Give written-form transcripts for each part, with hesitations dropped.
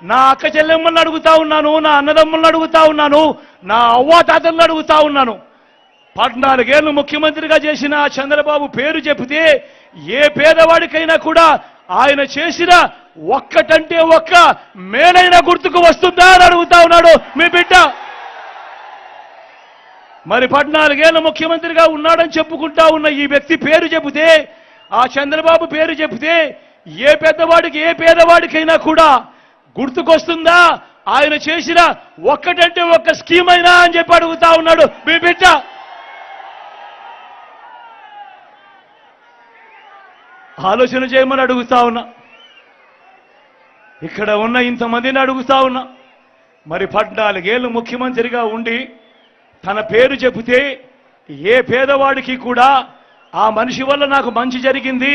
నా అక్క చెల్లెమ్మల్ని అడుగుతా ఉన్నాను, నా అన్నదమ్ములను అడుగుతా ఉన్నాను, నా అవ్వాతాతలను అడుగుతా ఉన్నాను. 14 ఏళ్ళు ముఖ్యమంత్రిగా చేసిన చంద్రబాబు పేరు చెబితే ఏ పేదవాడికైనా కూడా ఆయన చేసిన ఒక్కటంటే ఒక్క మేలైన గుర్తుకు వస్తుందా అని అడుగుతా ఉన్నాడు మీ బిడ్డ. మరి 14 ఏళ్ళు ముఖ్యమంత్రిగా ఉన్నాడని చెప్పుకుంటా ఉన్న ఈ వ్యక్తి పేరు చెబితే, ఆ చంద్రబాబు పేరు చెబితే ఏ పెద్దవాడికి ఏ పేదవాడికైనా కూడా గుర్తుకొస్తుందా ఆయన చేసిన ఒక్కటంటే ఒక్క స్కీమ్ అయినా అని చెప్పి అడుగుతా ఉన్నాడు మీ బిడ్డ. ఆలోచన చేయమని అడుగుతా ఉన్నా, ఇక్కడ ఉన్న ఇంతమందిని అడుగుతా ఉన్నా. మరి 14 ఏళ్ళు ముఖ్యమంత్రిగా ఉండి తన పేరు చెబితే ఏ పేదవాడికి కూడా ఆ మనిషి వల్ల నాకు మంచి జరిగింది,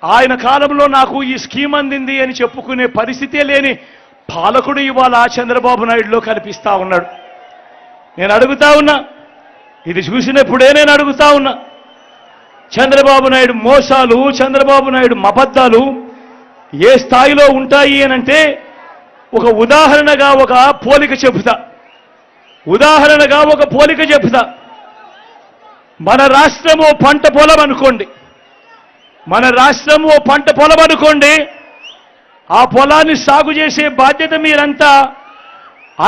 ఆయన కాలంలో నాకు ఈ స్కీమ్ అందింది అని చెప్పుకునే పరిస్థితే లేని పాలకుడు ఇవాళ చంద్రబాబు నాయుడులో కనిపిస్తా ఉన్నాడు. నేను అడుగుతా ఉన్నా, ఇది చూసినప్పుడే నేను అడుగుతా ఉన్నా, చంద్రబాబు నాయుడు మోసాలు, చంద్రబాబు నాయుడు అబద్ధాలు ఏ స్థాయిలో ఉంటాయి అనంటే ఒక ఉదాహరణగా ఒక పోలిక చెబుతా. మన రాష్ట్రము పంట పొలం అనుకోండి, ఆ పొలాన్ని సాగు చేసే బాధ్యత మీరంతా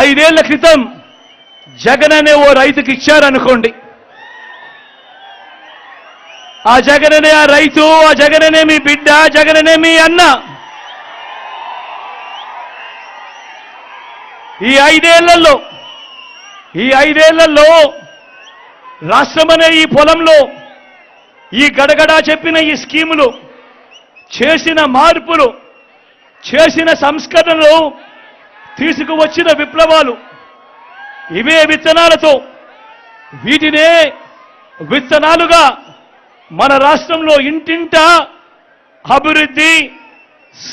5 ఏళ్ల క్రితం జగన్ అనే ఓ రైతుకి ఇచ్చారనుకోండి. ఆ జగననే ఆ రైతు, ఆ జగననే మీ బిడ్డ, జగననే మీ అన్న. ఈ ఐదేళ్లలో రాష్ట్రమనే ఈ పొలంలో ఈ గడగడా చెప్పిన ఈ స్కీములు, చేసిన మార్పులు, చేసిన సంస్కరణలు, తీసుకువచ్చిన విప్లవాలు, ఇవే విత్తనాలతో, వీటినే విత్తనాలుగా మన రాష్ట్రంలో ఇంటింటా అభివృద్ధి,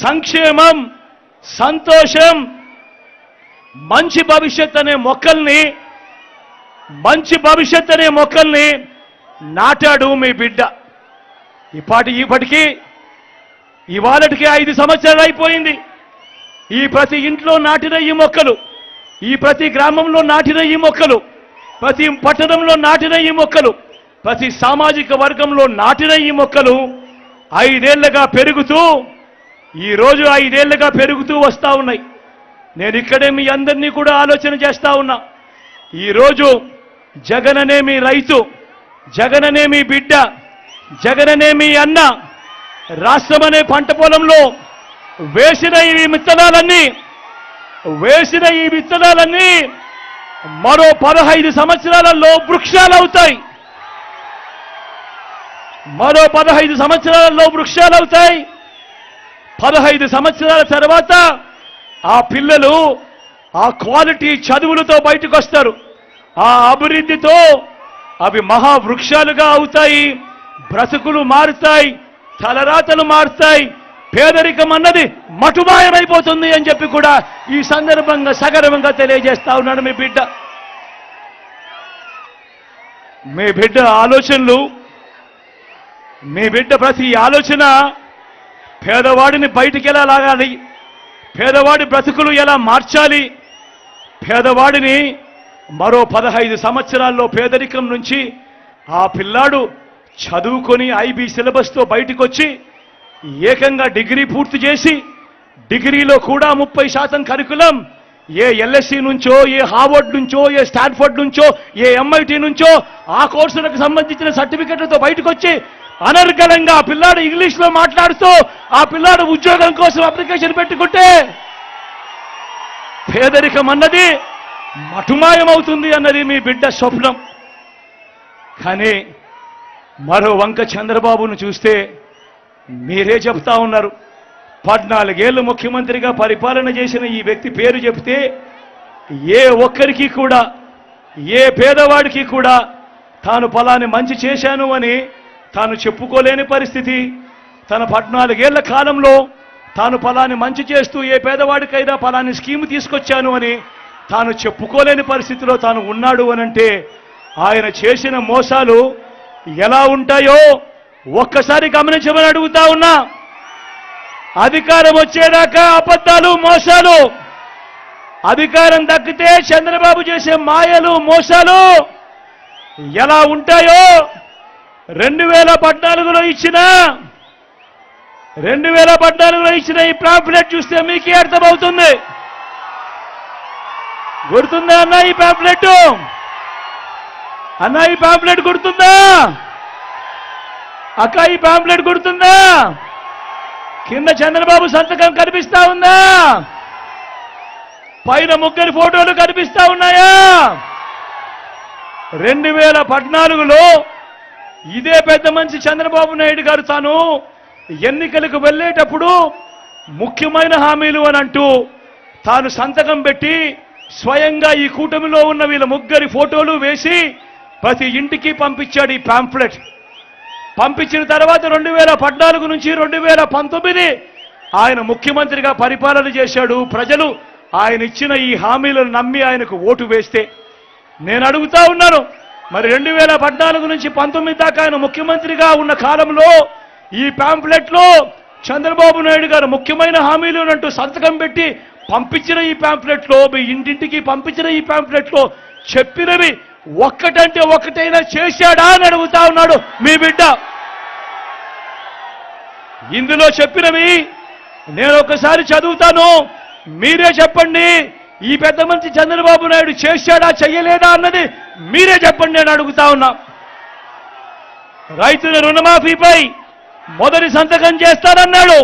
సంక్షేమం, సంతోషం, మంచి భవిష్యత్ అనే మొక్కల్ని నాటాడు మీ బిడ్డ. ఇవాళటికి 5 సంవత్సరాలు అయిపోయింది. ఈ ప్రతి ఇంట్లో నాటిన ఈ మొక్కలు, ఈ ప్రతి గ్రామంలో నాటిన ఈ మొక్కలు, ప్రతి పట్టణంలో నాటిన ఈ మొక్కలు, ప్రతి సామాజిక వర్గంలో నాటిన ఈ మొక్కలు 5 ఏళ్లుగా పెరుగుతూ, ఈరోజు 5 ఏళ్లుగా పెరుగుతూ వస్తా ఉన్నాయి. నేను ఇక్కడే మీ అందరినీ కూడా ఆలోచన చేస్తా ఉన్నా. ఈరోజు జగననే మీ రైతు, జగననే మీ బిడ్డ, జగననే మీ అన్న రాష్ట్రమనే పంట పొలంలో వేసిన ఈ విత్తనాలన్నీ మరో 15 సంవత్సరాలలో వృక్షాలవుతాయి. 15 సంవత్సరాల తర్వాత ఆ పిల్లలు ఆ క్వాలిటీ చదువులతో బయటకు వస్తారు. ఆ అభివృద్ధితో అవి మహావృక్షాలుగా అవుతాయి. బ్రతుకులు మారుతాయి, తలరాతలు మారుతాయి, పేదరికం అన్నది మటుమాయమైపోతుంది అని చెప్పి కూడా ఈ సందర్భంగా సగర్వంగా తెలియజేస్తా ఉన్నాడు మీ బిడ్డ. మీ బిడ్డ ఆలోచనలు, మీ బిడ్డ ప్రతి ఆలోచన పేదవాడిని బయటికి ఎలా లాగాలి, పేదవాడి బ్రతుకులు ఎలా మార్చాలి, పేదవాడిని మరో 15 సంవత్సరాల్లో పేదరికం నుంచి ఆ పిల్లాడు చదువుకొని ఐబీ సిలబస్తో బయటకు వచ్చి ఏకంగా డిగ్రీ పూర్తి చేసి, డిగ్రీలో కూడా 30% కరికులం ఏ ఎల్ఎస్సి నుంచో, ఏ హార్వర్డ్ నుంచో, ఏ స్టాన్ఫర్డ్ నుంచో, ఏ ఎంఐటి నుంచో ఆ కోర్సులకు సంబంధించిన సర్టిఫికెట్లతో బయటకు వచ్చి అనర్గళంగా ఆ పిల్లాడు ఇంగ్లీష్లో మాట్లాడుతూ ఆ పిల్లాడు ఉద్యోగం కోసం అప్లికేషన్ పెట్టుకుంటే పేదరికం అన్నది మటుమాయమవుతుంది అన్నది మీ బిడ్డ స్వప్నం. కానీ మరో వంక చంద్రబాబును చూస్తే మీరే చెప్తా ఉన్నారు. 14 ఏళ్ళు ముఖ్యమంత్రిగా పరిపాలన చేసిన ఈ వ్యక్తి పేరు చెబితే ఏ ఒక్కరికి కూడా, ఏ పేదవాడికి కూడా తాను ఫలాని మంచి చేశాను అని తాను చెప్పుకోలేని పరిస్థితి. తన 14 ఏళ్ల కాలంలో తాను ఫలాని మంచి చేస్తూ ఏ పేదవాడికైనా ఫలాని స్కీమ్ తీసుకొచ్చాను అని తాను చెప్పుకోలేని పరిస్థితిలో తాను ఉన్నాడు అనంటే ఆయన చేసిన మోసాలు ఎలా ఉంటాయో ఒక్కసారి గమనించమని అడుగుతా ఉన్నా. అధికారం వచ్చేదాకా అబద్ధాలు, మోసాలు, అధికారం దక్కితే చంద్రబాబు చేసే మాయలు మోసాలు ఎలా ఉంటాయో 2014లో ఇచ్చిన ఈ పాంఫ్లెట్ చూస్తే మీకే అర్థమవుతుంది. గుర్తుందా అన్న ఈ పాంఫ్లెట్? అన్న ఈ పాంఫ్లెట్ గుర్తుందా? అక్క ఈ పాంఫ్లెట్ గుర్తుందా? కింద చంద్రబాబు సంతకం కనిపిస్తా ఉందా? పైన ముగ్గురి ఫోటోలు కనిపిస్తా ఉన్నాయా? 2014లో ఇదే పెద్ద మనిషి చంద్రబాబు నాయుడు గారు తాను ఎన్నికలకు వెళ్ళేటప్పుడు ముఖ్యమైన హామీలు అని అంటూ తాను సంతకం పెట్టి స్వయంగా ఈ కూటమిలో ఉన్న వీళ్ళ ముగ్గురి ఫోటోలు వేసి ప్రతి ఇంటికి పంపించాడు ఈ పాంఫ్లెట్. పంపించిన తర్వాత 2014 నుంచి 2019 ఆయన ముఖ్యమంత్రిగా పరిపాలన చేశాడు. ప్రజలు ఆయన ఇచ్చిన ఈ హామీలను నమ్మి ఆయనకు ఓటు వేస్తే నేను అడుగుతా ఉన్నాను, మరి 2014 నుంచి 19 దాకా ఆయన ముఖ్యమంత్రిగా ఉన్న కాలంలో ఈ పాంఫ్లెట్లో చంద్రబాబు నాయుడు గారు ముఖ్యమైన హామీలు అంటూ సంతకం పెట్టి పంపించిన ఈ పాంఫ్లెట్లో, మీ ఇంటింటికి పంపించిన ఈ పాంఫ్లెట్లో చెప్పినవి ఒక్కటంటే ఒక్కటైనా చేశాడా అని అడుగుతా ఉన్నాడు మీ బిడ్డ. ఇందులో చెప్పినవి నేను ఒకసారి చదువుతాను, మీరే చెప్పండి. ఈ పెద్ద మంచి చంద్రబాబు నాయుడు చేశాడా చెయ్యలేదా అన్నది మీరే చెప్పండి నేను అడుగుతా ఉన్నా. రైతుల రుణమాఫీపై మొదటి సంతకం చేస్తానన్నాడు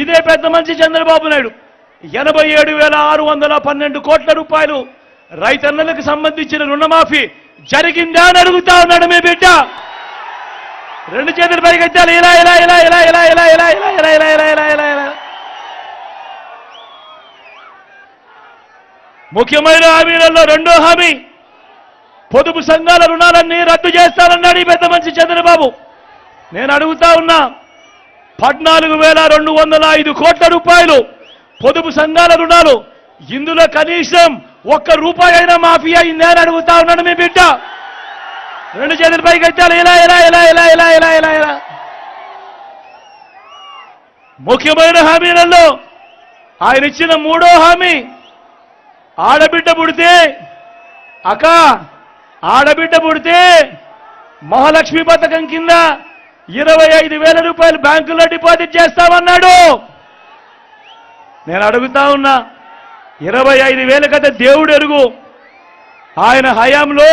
ఇదే పెద్ద మంచి చంద్రబాబు నాయుడు. 87,612 కోట్ల రూపాయలు రైతన్నలకు సంబంధించిన రుణమాఫీ జరిగిందా అని అడుగుతా ఉన్నాడు మీ బిడ్డ. రెండు చేతులు పైకెత్తాలి, ఇలా ఇలా ఇలా ఇలా ఇలా ఇలా ఇలా ఇలా ఇలా ఇలా ఇలా ఇలా ఇలా ఇలా. ముఖ్యమైన హామీలలో రెండో హామీ పొదుపు సంఘాల రుణాలన్నీ రద్దు చేస్తానన్నాడు ఈ పెద్ద మంచి చంద్రబాబు. నేను అడుగుతా ఉన్నా, 14,205 కోట్ల రూపాయలు పొదుపు సంఘాల రుణాలు, ఇందులో కనీసం ₹1 అయినా మాఫీ అయిందే అని అడుగుతా ఉన్నాడు మీ బిడ్డ. రెండు చేతుల పైకి ఎత్తాలి, ఇలా ఇలా ఇలా ఇలా ఇలా ఇలా ఇలా ఇలా. ముఖ్యమైన హామీలలో ఆయన ఇచ్చిన మూడో హామీ, ఆడబిడ్డ పుడితే ఆడబిడ్డ పుడితే మహాలక్ష్మి పథకం కింద 25,000 రూపాయలు బ్యాంకులో డిపాజిట్ చేస్తామన్నాడు. నేను అడుగుతా ఉన్నా, 25,000 కదా దేవుడు ఎరుగు. ఆయన హయాంలో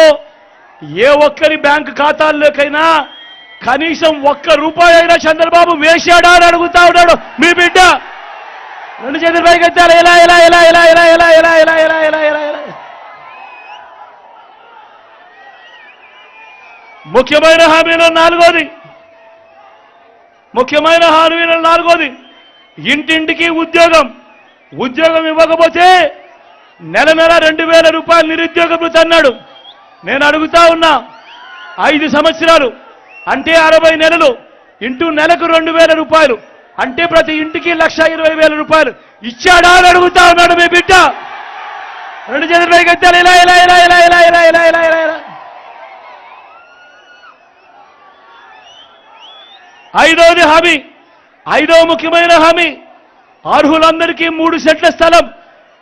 ఏ ఒక్కరి బ్యాంకు ఖాతాల్లోకైనా కనీసం ₹1 అయినా చంద్రబాబు వేశాడా అని అడుగుతా ఉన్నాడు మీ బిడ్డ. రెండు చేతుల పైకి ఎత్తాలి, ఇలా ఇలా ఇలా ఇలా ఇలా ఇలా ఇలా ఇలా ఇలా ఇలా ఇలా ఇలా. ముఖ్యమైన హామీలో నాలుగోది ఇంటింటికి ఉద్యోగం ఇవ్వకపోతే నెల 2,000 రూపాయలు నిరుద్యోగ భృతి అన్నాడు. నేను అడుగుతా ఉన్నా, 5 సంవత్సరాలు అంటే 60 నెలలు ఇంటూ నెలకు 2,000 రూపాయలు అంటే ప్రతి ఇంటికి 1,20,000 రూపాయలు ఇచ్చాడా అని అడుగుతా ఉన్నాడు మీ బిడ్డ. రెండు చేతుల పైకి ఎత్తాలి, ఇలా ఇలా ఇలా ఇలా ఇలా ఇలా ఇలా ఇలా ఇలా ఇలా. ఐదో ముఖ్యమైన హామీ, అర్హులందరికీ 3 సెంట్ల స్థలం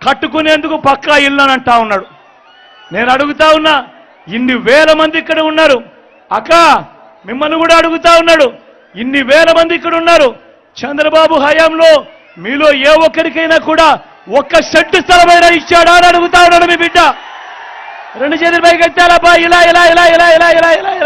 కట్టుకునేందుకు పక్కా ఇల్లు అని అంటా ఉన్నాడు. నేను అడుగుతా ఉన్నా, ఇన్ని వేల మంది ఇక్కడ ఉన్నారు అక్క, మిమ్మల్ని కూడా అడుగుతా ఉన్నాడు, ఇన్ని వేల మంది ఇక్కడ ఉన్నారు. చంద్రబాబు హయాంలో మీలో ఏ ఒక్కరికైనా కూడా 1 సెంటు స్థలమైనా ఇచ్చాడా అని అడుగుతా ఉన్నాడు మీ బిడ్డ. రెండు చేతుల పైకి ఎత్తాలబ్బా, ఇలా ఇలా ఇలా ఇలా ఇలా ఇలా ఇలా ఇలా.